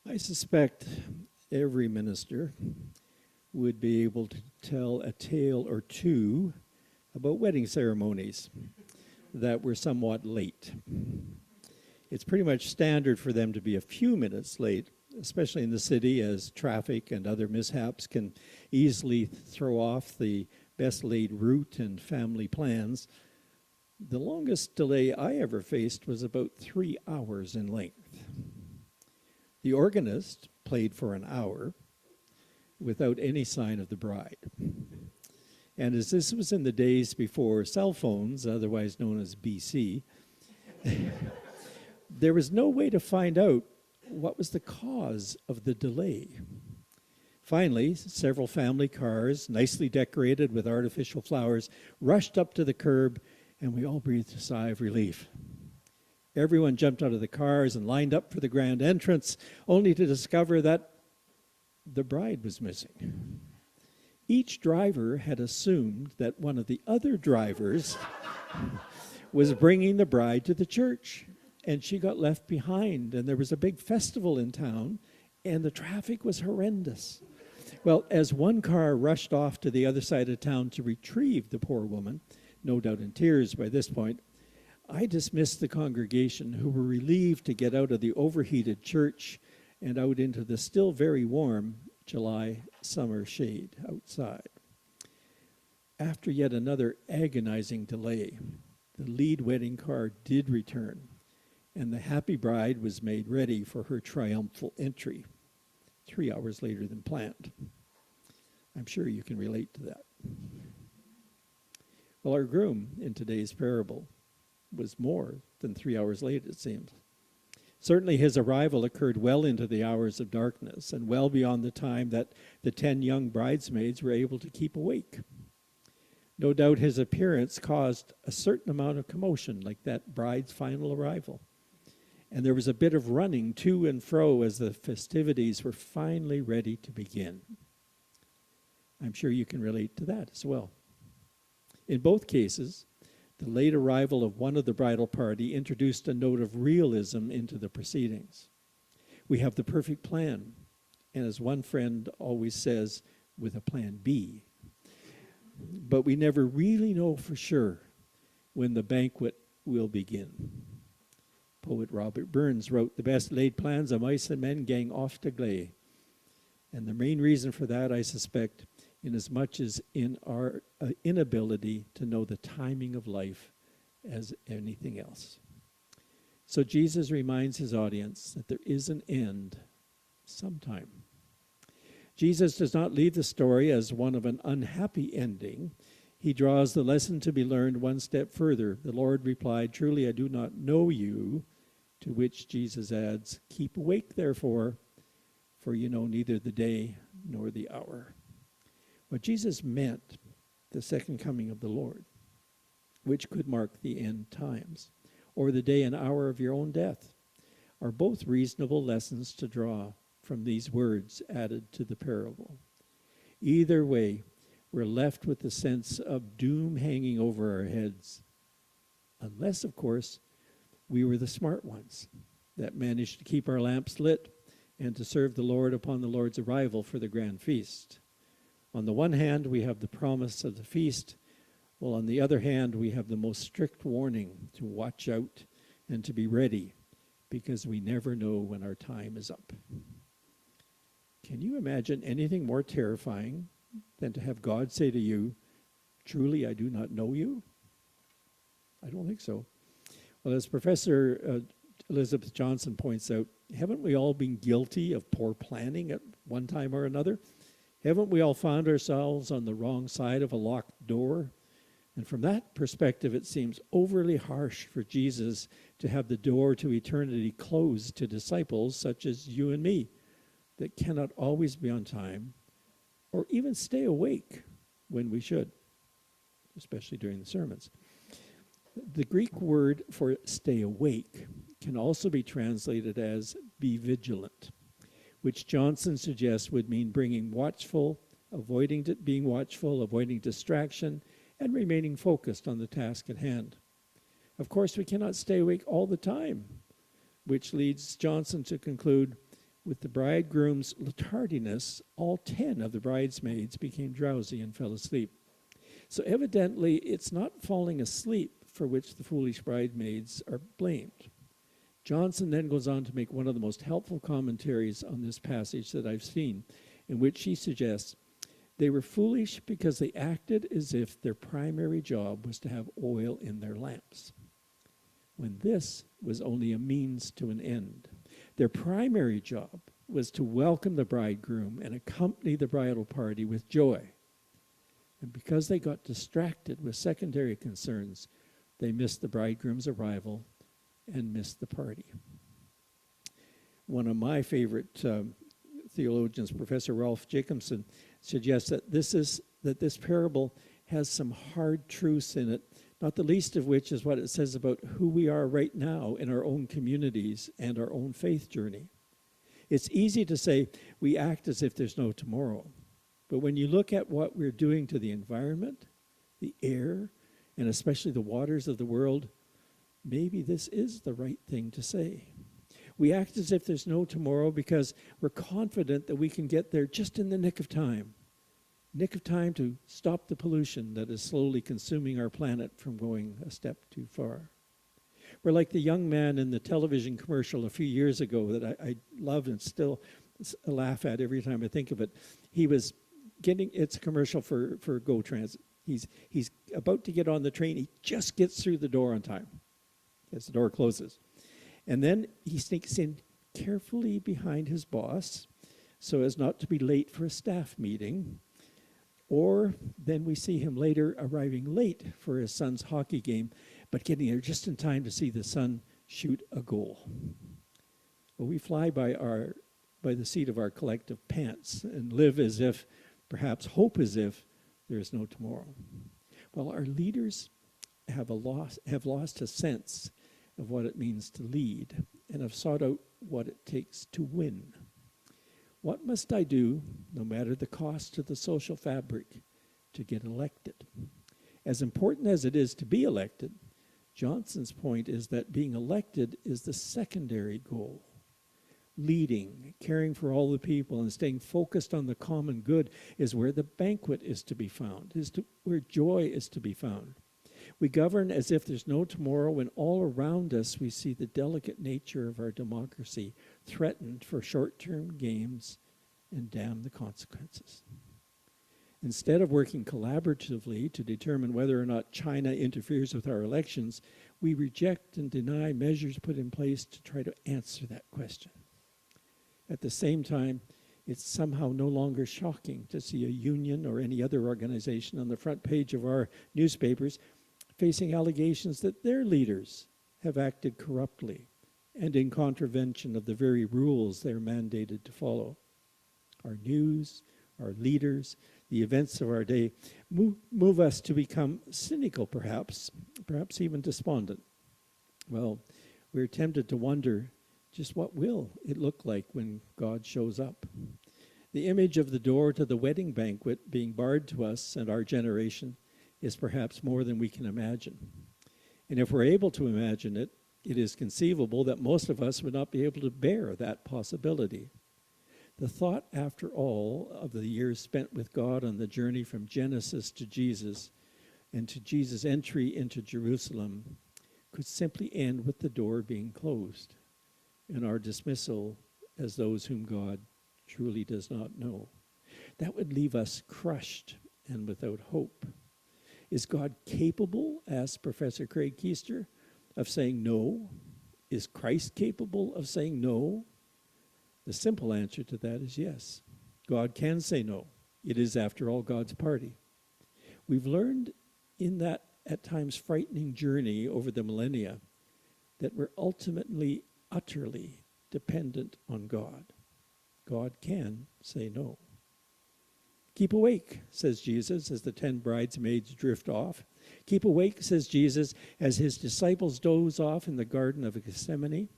I suspect every minister would be able to tell a tale or two about wedding ceremonies that were somewhat late. It's pretty much standard for them to be a few minutes late, especially in the city, as traffic and other mishaps can easily throw off the best laid route and family plans. The longest delay I ever faced was about 3 hours in length. The organist played for an hour without any sign of the bride. And as this was in the days before cell phones, otherwise known as BC, there was no way to find out what was the cause of the delay. Finally, several family cars, nicely decorated with artificial flowers, rushed up to the curb, and we all breathed a sigh of relief. Everyone jumped out of the cars and lined up for the grand entrance, only to discover that the bride was missing. Each driver had assumed that one of the other drivers was bringing the bride to the church, and she got left behind, and there was a big festival in town, and the traffic was horrendous. Well, as one car rushed off to the other side of town to retrieve the poor woman, no doubt in tears by this point, I dismissed the congregation, who were relieved to get out of the overheated church and out into the still very warm July summer shade outside. After yet another agonizing delay, the lead wedding car did return, and the happy bride was made ready for her triumphal entry 3 hours later than planned. I'm sure you can relate to that. Well, our groom in today's parable was more than 3 hours late, it seems. Certainly his arrival occurred well into the hours of darkness and well beyond the time that the 10 young bridesmaids were able to keep awake. No doubt his appearance caused a certain amount of commotion, like that bride's final arrival. And there was a bit of running to and fro as the festivities were finally ready to begin. I'm sure you can relate to that as well. In both cases, the late arrival of one of the bridal party introduced a note of realism into the proceedings. We have the perfect plan, and as one friend always says, with a plan B. But we never really know for sure when the banquet will begin. Poet Robert Burns wrote, "The best laid plans of mice and men gang off to gley." And the main reason for that, I suspect, inasmuch as in our inability to know the timing of life as anything else. So Jesus reminds his audience that there is an end sometime. Jesus does not leave the story as one of an unhappy ending. He draws the lesson to be learned one step further. The Lord replied, "Truly I do not know you," to which Jesus adds, "Keep awake, therefore, for you know neither the day nor the hour." What Jesus meant, the second coming of the Lord, which could mark the end times, or the day and hour of your own death, are both reasonable lessons to draw from these words added to the parable. Either way, we're left with the sense of doom hanging over our heads, unless, of course, we were the smart ones that managed to keep our lamps lit and to serve the Lord upon the Lord's arrival for the grand feast. On the one hand, we have the promise of the feast, while on the other hand, we have the most strict warning to watch out and to be ready, because we never know when our time is up. Can you imagine anything more terrifying than to have God say to you, "Truly, I do not know you"? I don't think so. Well, as Professor Elizabeth Johnson points out, haven't we all been guilty of poor planning at one time or another? Haven't we all found ourselves on the wrong side of a locked door? And from that perspective, it seems overly harsh for Jesus to have the door to eternity closed to disciples such as you and me that cannot always be on time or even stay awake when we should, especially during the sermons. The Greek word for stay awake can also be translated as be vigilant, which Johnson suggests would mean being watchful, avoiding distraction, and remaining focused on the task at hand. Of course, we cannot stay awake all the time, which leads Johnson to conclude With the bridegroom's tardiness, all 10 of the bridesmaids became drowsy and fell asleep. So evidently, it's not falling asleep for which the foolish bridesmaids are blamed. Johnson then goes on to make one of the most helpful commentaries on this passage that I've seen, in which he suggests they were foolish because they acted as if their primary job was to have oil in their lamps, when this was only a means to an end. Their primary job was to welcome the bridegroom and accompany the bridal party with joy. And because they got distracted with secondary concerns, they missed the bridegroom's arrival and missed the party. One of my favorite theologians, Professor Rolf Jacobson, suggests that this parable has some hard truths in it, not the least of which is what it says about who we are right now in our own communities and our own faith journey. It's easy to say we act as if there's no tomorrow. But when you look at what we're doing to the environment, the air, and especially the waters of the world, maybe this is the right thing to say. We act as if there's no tomorrow because we're confident that we can get there just in the nick of time to stop the pollution that is slowly consuming our planet from going a step too far. We're like the young man in the television commercial a few years ago that I love and still laugh at every time I think of it. It's a commercial for Go Transit. He's about to get on the train. He just gets through the door on time as the door closes. And then he sneaks in carefully behind his boss so as not to be late for a staff meeting. Or then we see him later arriving late for his son's hockey game, but getting there just in time to see the son shoot a goal. Well, we fly by the seat of our collective pants and live as if, perhaps hope as if, there is no tomorrow. Well, our leaders have lost a sense of what it means to lead and have sought out what it takes to win. What must I do, no matter the cost to the social fabric, to get elected? As important as it is to be elected, Johnson's point is that being elected is the secondary goal. Leading, caring for all the people, and staying focused on the common good is where the banquet is to be found, where joy is to be found. We govern as if there's no tomorrow when all around us we see the delicate nature of our democracy threatened for short-term gains and damn the consequences. Instead of working collaboratively to determine whether or not China interferes with our elections, we reject and deny measures put in place to try to answer that question. At the same time, it's somehow no longer shocking to see a union or any other organization on the front page of our newspapers facing allegations that their leaders have acted corruptly and in contravention of the very rules they're mandated to follow. Our news, our leaders, the events of our day move us to become cynical, perhaps even despondent. Well, we're tempted to wonder just what will it look like when God shows up. The image of the door to the wedding banquet being barred to us and our generation is perhaps more than we can imagine. And if we're able to imagine it, it is conceivable that most of us would not be able to bear that possibility. The thought, after all, of the years spent with God on the journey from Genesis to Jesus and to Jesus' entry into Jerusalem could simply end with the door being closed and our dismissal as those whom God truly does not know. That would leave us crushed and without hope. Is God capable, asked Professor Craig Keister, of saying no? Is Christ capable of saying no? The simple answer to that is yes. God can say no. It is, after all, God's party. We've learned in that at times frightening journey over the millennia that we're ultimately, utterly dependent on God. God can say no. Keep awake, says Jesus, as the 10 bridesmaids drift off. Keep awake, says Jesus, as his disciples doze off in the Garden of Gethsemane.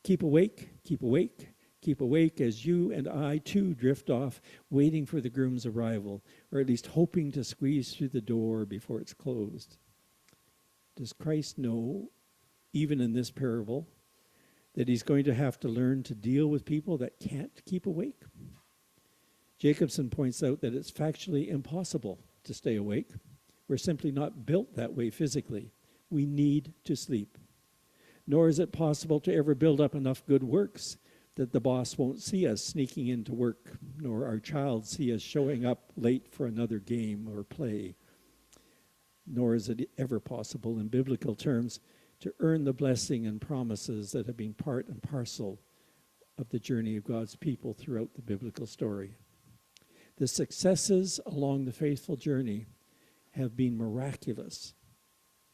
Keep awake, keep awake, keep awake as you and I too drift off, waiting for the groom's arrival, or at least hoping to squeeze through the door before it's closed. Does Christ know, even in this parable, that he's going to have to learn to deal with people that can't keep awake. Jacobson points out that it's factually impossible to stay awake. We're simply not built that way physically. We need to sleep. Nor is it possible to ever build up enough good works that the boss won't see us sneaking into work, nor our child see us showing up late for another game or play. Nor is it ever possible in biblical terms to earn the blessing and promises that have been part and parcel of the journey of God's people throughout the biblical story. The successes along the faithful journey have been miraculous,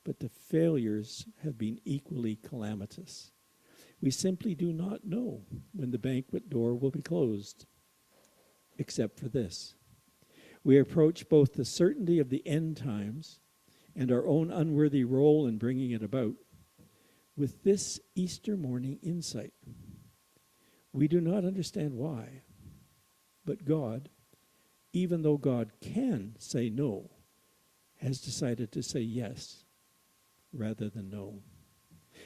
but the failures have been equally calamitous. We simply do not know when the banquet door will be closed, except for this. We approach both the certainty of the end times and our own unworthy role in bringing it about with this Easter morning insight. We do not understand why, but God, even though God can say no, has decided to say yes rather than no.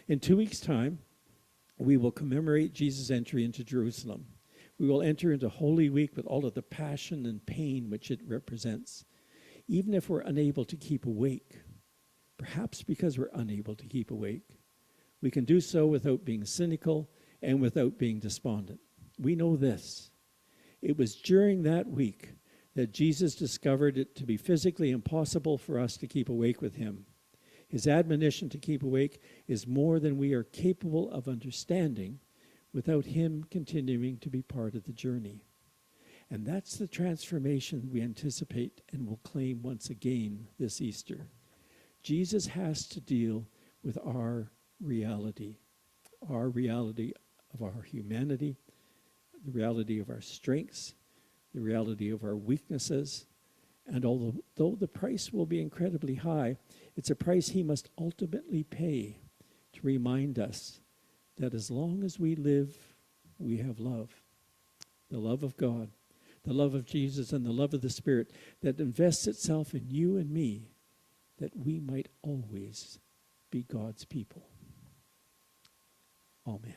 In 2 weeks' time, we will commemorate Jesus' entry into Jerusalem. We will enter into Holy Week with all of the passion and pain which it represents. Even if we're unable to keep awake, perhaps because we're unable to keep awake, we can do so without being cynical and without being despondent. We know this. It was during that week that Jesus discovered it to be physically impossible for us to keep awake with him. His admonition to keep awake is more than we are capable of understanding without him continuing to be part of the journey. And that's the transformation we anticipate and will claim once again this Easter. Jesus has to deal with our reality of our humanity, the reality of our strengths, the reality of our weaknesses. And although the price will be incredibly high, it's a price he must ultimately pay to remind us that as long as we live, we have love. The love of God, the love of Jesus, and the love of the Spirit that invests itself in you and me, that we might always be God's people. Amen.